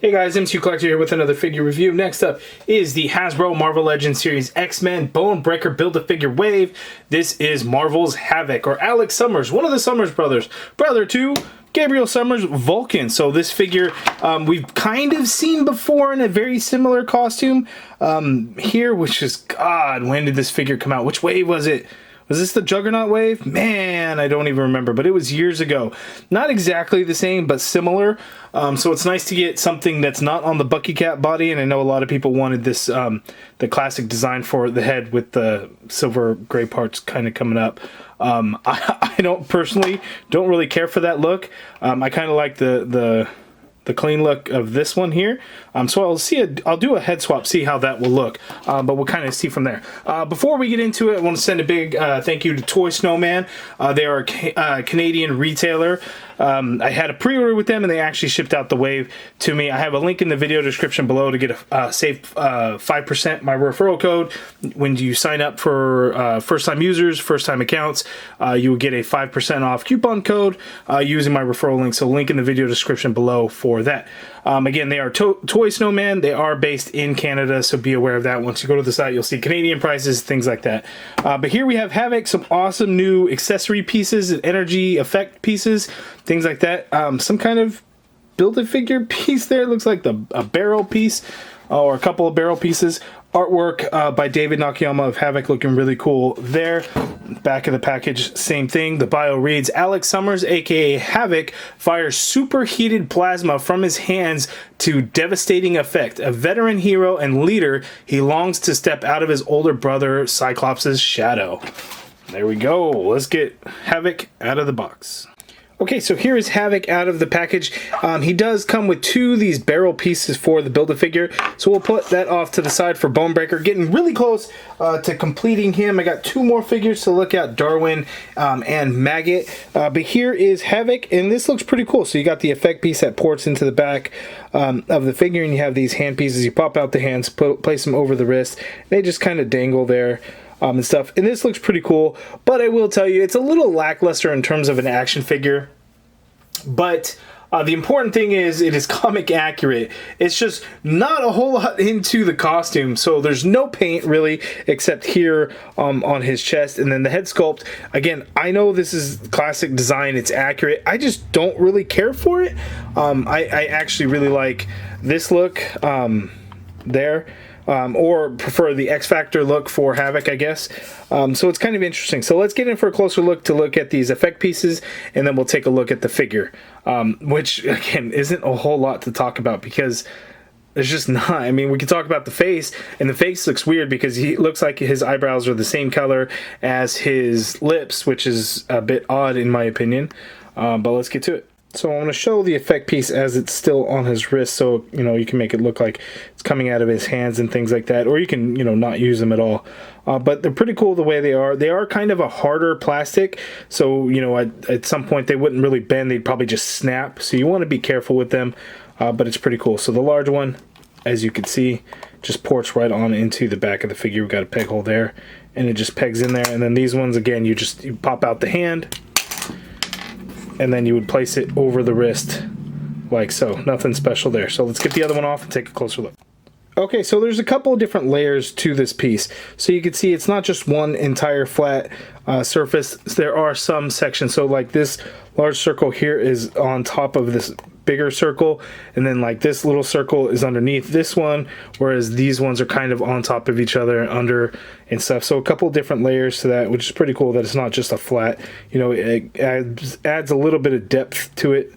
Hey guys, M2 Collector here with another figure review. Next up is the Hasbro Marvel Legends Series X-Men Bonebreaker Build-A-Figure Wave. This is Marvel's Havoc, or Alex Summers, one of the Summers brothers. Brother to Gabriel Summers' Vulcan. So this figure we've kind of seen before in a very similar costume here, which is, God, when did this figure come out? Which wave was it? Was this the Juggernaut wave? Man, I don't even remember, but it was years ago. Not exactly the same, but similar. So it's nice to get something that's not on the Bucky Cat body, and I know a lot of people wanted this, the classic design for the head with the silver gray parts kind of coming up. I don't personally really care for that look. I kind of like the clean look of this one here. So I'll do a head swap, see how that will look, but we'll kind of see from there. Before we get into it, I want to send a big thank you to Toy Snowman. They are a Canadian retailer. I had a pre-order with them and they actually shipped out the wave to me. I have a link in the video description below to get a save 5% my referral code. When you sign up for first-time users, first-time accounts, you will get a 5% off coupon code using my referral link. So link in the video description below for that. Again, they are Toy Snowman. They are based in Canada, so be aware of that. Once you go to the site, you'll see Canadian prices, things like that. But here we have Havoc, some awesome new accessory pieces and energy effect pieces, things like that. Some kind of Build-A-Figure piece there. It looks like a barrel piece or a couple of barrel pieces. Artwork by David Nakayama of Havoc, looking really cool there. Back of the package, same thing. The bio reads, Alex Summers, aka Havoc, fires superheated plasma from his hands to devastating effect. A veteran hero and leader, he longs to step out of his older brother Cyclops' shadow. There we go. Let's get Havoc out of the box. Okay, so here is Havoc out of the package. He does come with two of these barrel pieces for the Build-A-Figure, so we'll put that off to the side for Bonebreaker. Getting really close to completing him. I got two more figures to look at, Darwin and Maggot. But here is Havoc, and this looks pretty cool. So you got the effect piece that ports into the back of the figure, and you have these hand pieces. You pop out the hands, place them over the wrist. They just kind of dangle there. And stuff, and this looks pretty cool, but I will tell you it's a little lackluster in terms of an action figure. But the important thing is it is comic accurate. It's just not a whole lot into the costume, so there's no paint really except here on his chest. And then the head sculpt, again, I know this is classic design, it's accurate, I just don't really care for it. I actually really like this look there. Or prefer the X Factor look for Havoc, I guess. So it's kind of interesting. So let's get in for a closer look to look at these effect pieces, and then we'll take a look at the figure, which, again, isn't a whole lot to talk about because there's just not. I mean, we can talk about the face, and the face looks weird because he looks like his eyebrows are the same color as his lips, which is a bit odd in my opinion. But let's get to it. So I'm going to show the effect piece as it's still on his wrist, so you can make it look like it's coming out of his hands and things like that, or you can not use them at all. But they're pretty cool the way they are. They are kind of a harder plastic, so at some point they wouldn't really bend, they'd probably just snap. So you want to be careful with them, but it's pretty cool. So the large one, as you can see, just ports right on into the back of the figure. We've got a peg hole there, and it just pegs in there. And then these ones, again, you pop out the hand, and then you would place it over the wrist like so. Nothing special there. So let's get the other one off and take a closer look. Okay, so there's a couple of different layers to this piece. So you can see it's not just one entire flat surface. There are some sections. So like this large circle here is on top of this bigger circle, and then like this little circle is underneath this one, whereas these ones are kind of on top of each other and under and stuff. So a couple different layers to that, which is pretty cool that it's not just a flat. It adds a little bit of depth to it.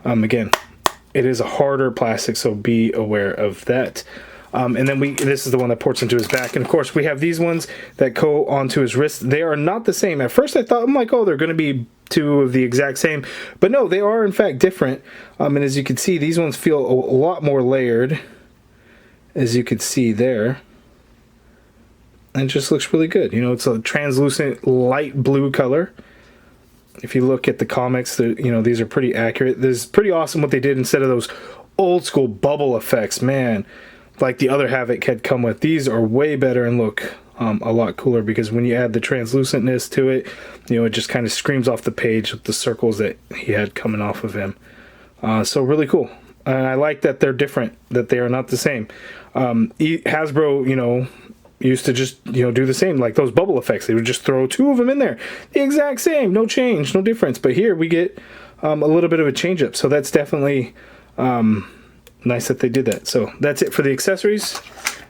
Again, it is a harder plastic, so be aware of that. And then this is the one that ports into his back. And of course we have these ones that go onto his wrist. They are not the same. At first I thought, I'm like, oh, they're going to be two of the exact same. But no, they are in fact different. And as you can see, these ones feel a lot more layered, as you can see there. And it just looks really good. It's a translucent light blue color. If you look at the comics, these are pretty accurate. This is pretty awesome what they did instead of those old school bubble effects, man. Like the other Havoc had come with. These are way better and look a lot cooler because when you add the translucentness to it, it just kind of screams off the page with the circles that he had coming off of him. So really cool. And I like that they're different, that they are not the same. Hasbro, you know, used to just, you know, do the same, like those bubble effects. They would just throw 2 of them in there. The exact same, no change, no difference. But here we get a little bit of a change up. So that's definitely nice that they did that. So that's it for the accessories.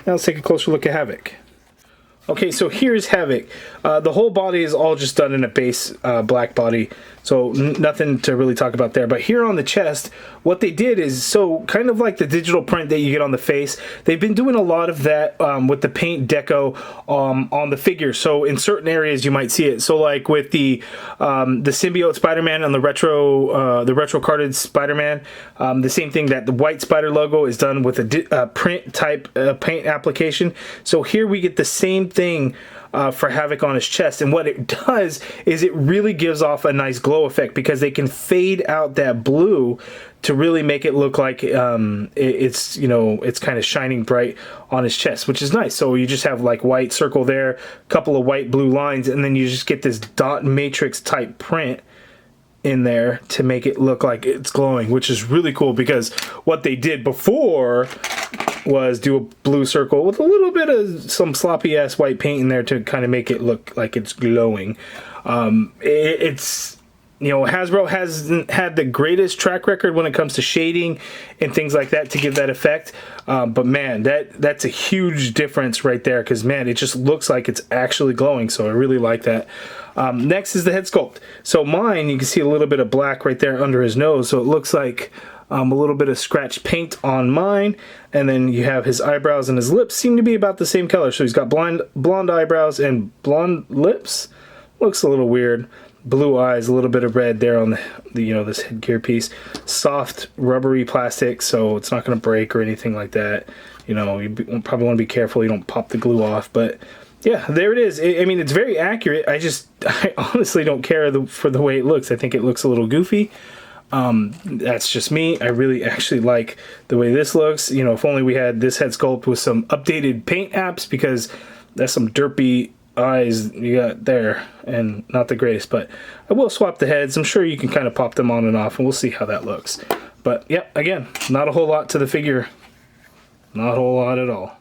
Now let's take a closer look at Havoc. Okay, so here's Havoc. The whole body is all just done in a base black body, so nothing to really talk about there. But here on the chest, what they did is, so kind of like the digital print that you get on the face, they've been doing a lot of that with the paint deco on the figure. So in certain areas you might see it. So like with the symbiote Spider-Man on the retro carded Spider-Man, the same thing, that the white spider logo is done with a print type paint application. So here we get the same thing for Havoc on his chest, and what it does is it really gives off a nice glow effect, because they can fade out that blue to really make it look like it's, you know, it's kind of shining bright on his chest, which is nice. So you just have like white circle there, a couple of white blue lines, and then you just get this dot matrix type print in there to make it look like it's glowing, which is really cool, because what they did before was do a blue circle with a little bit of some sloppy ass white paint in there to kind of make it look like it's glowing. It's, you know, Hasbro hasn't had the greatest track record when it comes to shading and things like that to give that effect, but man, that's a huge difference right there, because man, it just looks like it's actually glowing. So I really like that. Next is the head sculpt. So mine, you can see a little bit of black right there under his nose, so it looks like a little bit of scratch paint on mine, and then you have his eyebrows and his lips seem to be about the same color. So he's got blonde eyebrows and blonde lips. Looks a little weird. Blue eyes, a little bit of red there on the you know, this headgear piece. Soft rubbery plastic, so it's not going to break or anything like that. You know, you probably want to be careful you don't pop the glue off, but yeah, there it is. I mean, it's very accurate. I honestly don't care for the way it looks. I think it looks a little goofy. That's just me. I really actually like the way this looks. You know, if only we had this head sculpt with some updated paint apps, because that's some derpy eyes you got there and not the greatest. But I will swap the heads. I'm sure you can kind of pop them on and off, and we'll see how that looks. But yeah, again, not a whole lot to the figure. Not a whole lot at all.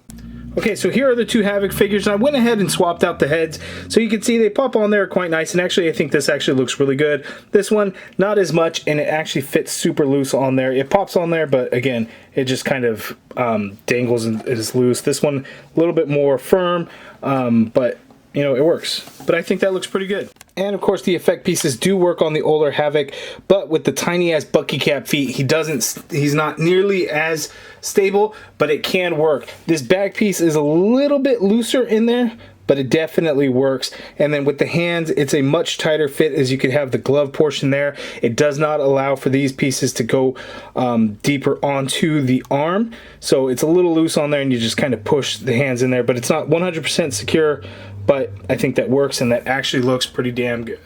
Okay, so here are the 2 Havoc figures, and I went ahead and swapped out the heads, so you can see they pop on there quite nice, and actually I think this actually looks really good. This one, not as much, and it actually fits super loose on there. It pops on there, but again, it just kind of dangles and is loose. This one, a little bit more firm, but you know, it works. But I think that looks pretty good. And of course the effect pieces do work on the older Havoc, but with the tiny ass Bucky cap feet, he's not nearly as stable, but it can work. This back piece is a little bit looser in there, but it definitely works. And then with the hands, it's a much tighter fit, as you can have the glove portion there. It does not allow for these pieces to go deeper onto the arm. So it's a little loose on there, and you just kind of push the hands in there, but it's not 100% secure. But I think that works, and that actually looks pretty damn good.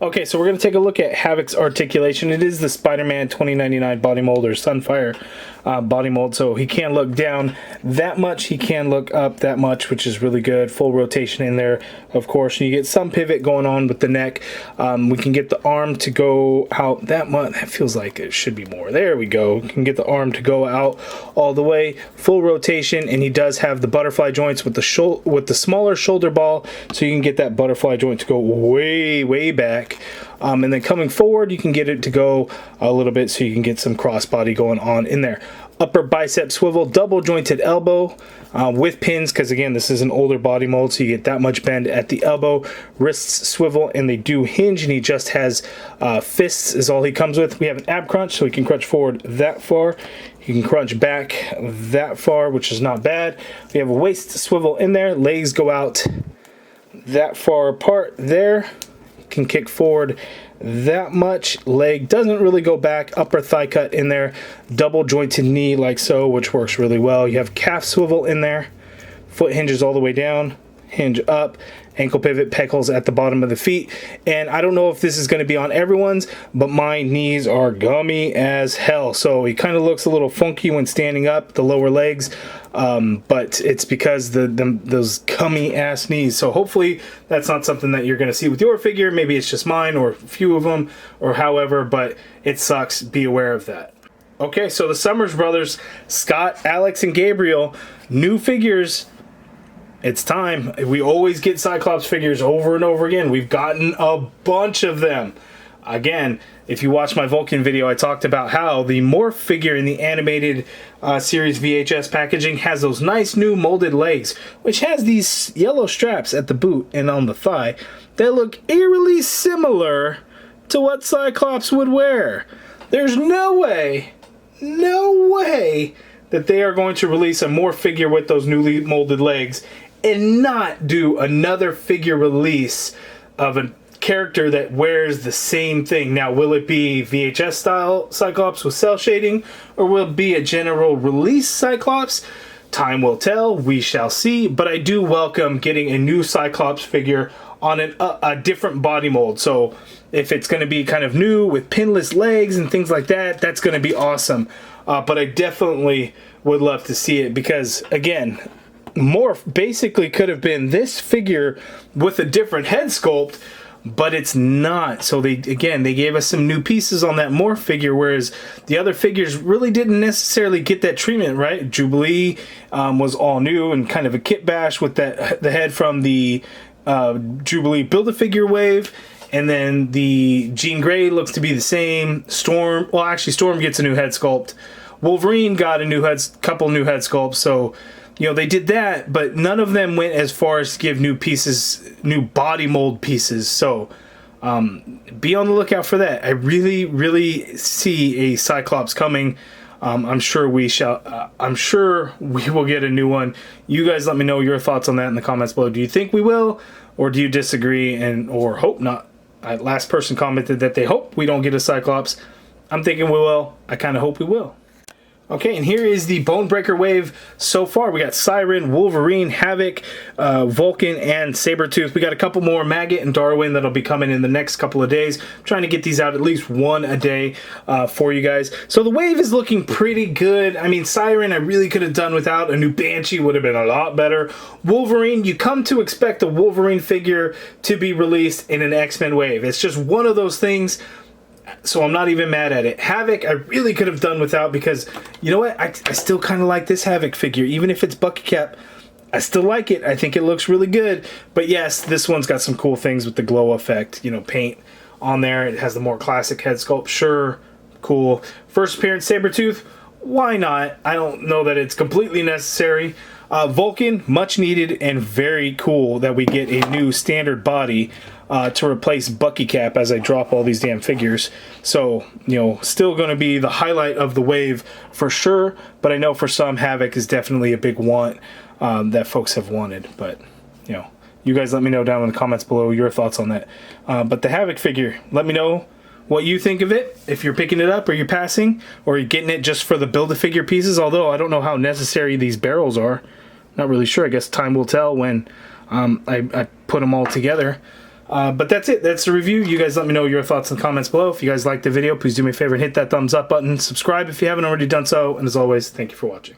Okay, so we're going to take a look at Havoc's articulation. It is the Spider-Man 2099 body mold, or Sunfire body mold, so he can look down that much, he can look up that much, which is really good. Full rotation in there, of course. You get some pivot going on with the neck. We can get the arm to go out that much. That feels like it should be more. There we go. We can get the arm to go out all the way. Full rotation, and he does have the butterfly joints with the smaller shoulder ball, so you can get that butterfly joint to go way, way back. And then coming forward, you can get it to go a little bit, so you can get some crossbody going on in there. Upper bicep swivel, double jointed elbow with pins, because again, this is an older body mold, so you get that much bend at the elbow. Wrists swivel, and they do hinge, and he just has fists is all he comes with. We have an ab crunch, so he can crunch forward that far. You can crunch back that far, which is not bad. We have a waist swivel in there. Legs go out that far apart there. Can kick forward that much. Leg doesn't really go back. Upper thigh cut in there. Double jointed knee like so, which works really well. You have calf swivel in there. Foot hinges all the way down. Hinge up. Ankle pivot, pecals at the bottom of the feet. And I don't know if this is going to be on everyone's, but my knees are gummy as hell. So he kind of looks a little funky when standing up, the lower legs. But it's because those gummy ass knees. So hopefully that's not something that you're going to see with your figure. Maybe it's just mine or a few of them or however, but it sucks. Be aware of that. Okay, so the Summers brothers, Scott, Alex, and Gabriel, new figures. It's time. We always get Cyclops figures over and over again. We've gotten a bunch of them. Again, if you watch my Vulcan video, I talked about how the Morph figure in the animated series VHS packaging has those nice new molded legs, which has these yellow straps at the boot and on the thigh that look eerily similar to what Cyclops would wear. There's no way that they are going to release a Morph figure with those newly molded legs and not do another figure release of a character that wears the same thing. Now, will it be VHS style Cyclops with cell shading, or will it be a general release Cyclops? Time will tell. We shall see. But I do welcome getting a new Cyclops figure on a different body mold. So if it's going to be kind of new with pinless legs and things like that, that's going to be awesome. But I definitely would love to see it because, again, Morph basically could have been this figure with a different head sculpt, but it's not. So they gave us some new pieces on that Morph figure, whereas the other figures really didn't necessarily get that treatment, right? Jubilee was all new and kind of a kit bash with the head from the Jubilee Build-A-Figure wave, and then the Jean Grey looks to be the same. Storm, well, actually Storm gets a new head sculpt. Wolverine got a couple new head sculpts, so you know, they did that, but none of them went as far as to give new pieces, new body mold pieces. So be on the lookout for that. I really, really see a Cyclops coming. I'm sure we shall. I'm sure we will get a new one. You guys let me know your thoughts on that in the comments below. Do you think we will, or do you disagree or hope not? Last person commented that they hope we don't get a Cyclops. I'm thinking we will. I kind of hope we will. Okay, and here is the Bonebreaker wave so far. We got Siren, Wolverine, Havoc, Vulcan, and Sabretooth. We got a couple more, Maggot and Darwin, that'll be coming in the next couple of days. I'm trying to get these out at least one a day for you guys. So the wave is looking pretty good. I mean, Siren, I really could have done without. A new Banshee would have been a lot better. Wolverine, you come to expect a Wolverine figure to be released in an X-Men wave. It's just one of those things. So I'm not even mad at it. Havoc, I really could have done without because, you know what? I still kind of like this Havoc figure. Even if it's Bucky Cap, I still like it. I think it looks really good. But yes, this one's got some cool things with the glow effect. You know, paint on there. It has the more classic head sculpt. Sure, cool. First appearance, Sabretooth. Why not? I don't know that it's completely necessary. Vulcan, much needed and very cool that we get a new standard body to replace Bucky Cap as I drop all these damn figures. So, you know, still going to be the highlight of the wave for sure, but I know for some, Havoc is definitely a big want that folks have wanted. But, you know, you guys let me know down in the comments below your thoughts on that. But the Havoc figure, let me know what you think of it, if you're picking it up or you're passing, or you're getting it just for the Build-A-Figure pieces, although I don't know how necessary these barrels are. Not really sure. I guess time will tell when I put them all together. But that's it. That's the review. You guys let me know your thoughts in the comments below. If you guys liked the video, please do me a favor and hit that thumbs up button. Subscribe if you haven't already done so. And as always, thank you for watching.